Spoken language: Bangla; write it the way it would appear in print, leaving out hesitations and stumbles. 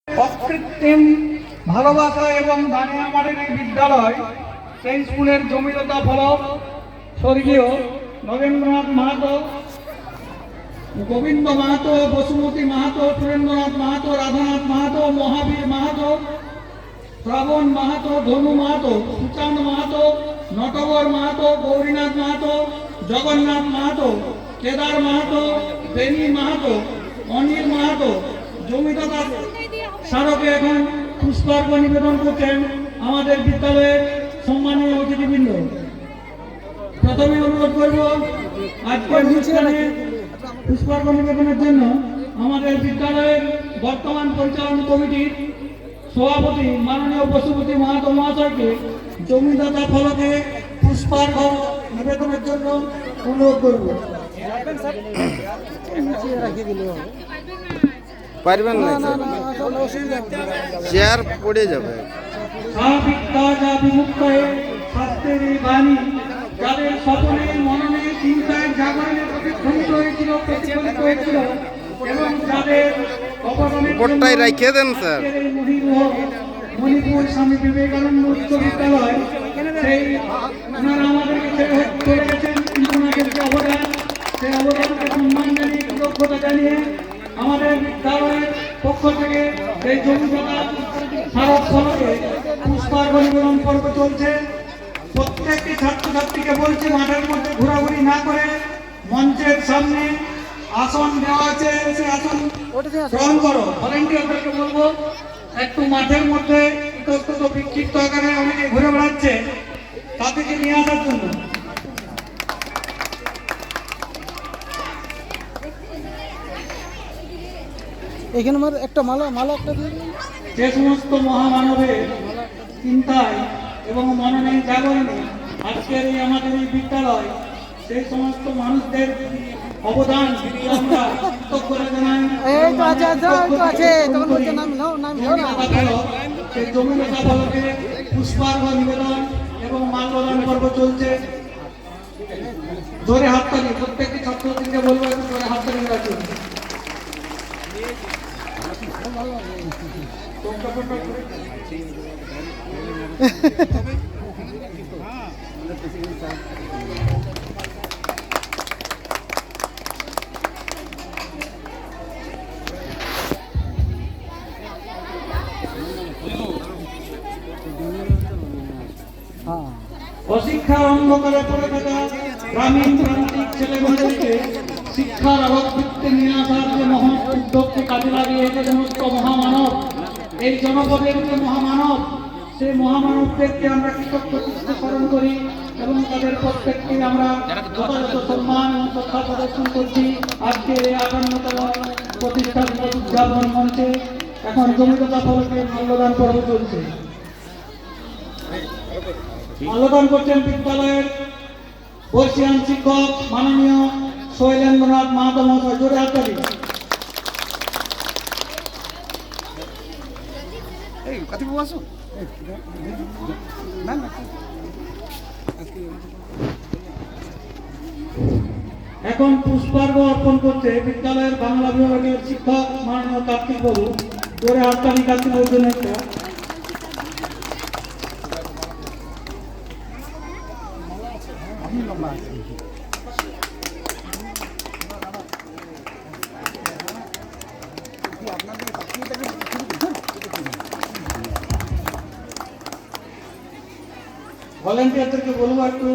অকৃত্রিম ভালোবাসা এবং দানে আমাদের এই বিদ্যালয় সেই স্কুলের জমিদাতা ফলক স্বর্গীয় নগেন্দ্রনাথ মাহাতো, গোবিন্দ মাহাতো, বসুমতী মাহাতো, সুরেন্দ্রনাথ মাহাতো, রাধানাথ মাহাতো, মহাবীর মাহাতো, শ্রাবণ মাহাতো, ধনু মাহাতো, সুচাঁদ মাহাতো, নটবর মাহাতো, গৌরীনাথ মাহাতো, জগন্নাথ মাহাতো, কেদার মাহাতো, বেনি মাহাতো, অনিল মাহাতো জমিদাতা স্মারকে এখন পুষ্পার্ঘ নিবেদন করছেন আমাদের বিদ্যালয়ের সম্মানীয় অতিথিবৃন্দ। প্রথমে অনুরোধ করব আজকের অনুষ্ঠানে পুষ্পার্ঘ নিবেদনের জন্য আমাদের বিদ্যালয়ের বর্তমান পরিচালনা কমিটির সভাপতি মাননীয় বসুমতী মাহাতো মহাশয়কে জমিদাতা ফলকে পুষ্পার্ঘ নিবেদনের জন্য অনুরোধ করব। পারবেন না, চেয়ার পড়ে যাবে। স্বাস্থ্যের এই বাণী যাদের স্বপ্নে মননে চিন্তায় জাগরণে প্রতিধ্বনিত হয়েছিল, প্রতিফলিত হয়েছিল এবং যাদের উপরটাই রাখিয়ে দেন স্যার। মণিপুর স্বামী বিবেকানন্দ উচ্চ বিদ্যালয় সেই ওনারা আমাদেরকে চলে গেছেন, কিন্তু ওনাদেরকে অবদান, সেই অবদানকে সম্মান জানিয়ে কৃতজ্ঞতা জানিয়ে আমাদের বিদ্যালয়ের পক্ষ থেকে এই জমিদাতা স্মারক ফলকে পুষ্পার্ঘ নিবেদন পর্ব চলছে। প্রত্যেকটি ছাত্রছাত্রীকে বলছি মাঠের মধ্যে ঘোরাঘুরি না করে মঞ্চের সামনে আসন দেওয়া আছে, সে আসন গ্রহণ করো। ভলেন্টিয়ারদেরকে বলবো একটু মাঠের মধ্যে ইতস্তত বিক্ষিপ্ত আকারে অনেকে ঘুরে বেড়াচ্ছে, তাদেরকে নিয়ে আসার জন্য। এখানে আমার একটা মালা একটা দিয়ে যে সমস্ত মহামানবের চিন্তায় এবং মননে জাগরণে আজকের এই আমাদের এই বিদ্যালয়, সেই সমস্ত মানুষদের অবদান আমরা কৃতজ্ঞতা জানাই। সেই জমিদাতা ফলকে পুষ্পার্ঘ নিবেদন এবং মাল্যদান পর্ব চলছে। জোরে হাততালি, প্রত্যেকটি ছাত্রছাত্রীকে বলবো একটু জোরে হাততালি রাখুন। অশিক্ষার অন্ধকারে পড়ে থাকা গ্রামীণ প্রান্তিক ছেলেমেয়েদেরকে শিক্ষার আলোকবৃত্তে নিয়ে আসার যে মহৎ উদ্যোগকে কাজে লাগিয়ে যে সমস্ত মহামানব, এই জনপদের যে মহামানব, সেই মহামানবদেরকে আমরা কৃতজ্ঞতা স্মরণ করি এবং তাদের প্রত্যেককে আমরা যথাযথ সম্মান এবং শ্রদ্ধা প্রদর্শন করছি। আজকের এই ৫৮তম প্রতিষ্ঠা দিবস উদযাপন মঞ্চে এখন জমিদাতা ফলকে মাল্যদান পর্ব চলছে। মাল্যদান করছেন বিদ্যালয়ের বর্ষিয়ান শিক্ষক মাননীয় শৈলেন্দ্রনাথ মাহাতো মহাশয়। জোরে হাততালি। এখন পুষ্পার্ঘ অর্পণ করছে বিদ্যালয়ের বাংলা বিভাগের শিক্ষক মাননীয় কার্তিক বাবু। জোরে হাততালি কার্তিক বাবুর জন্য একটা। ভলেন্টিয়ারদেরকে বলবো একটু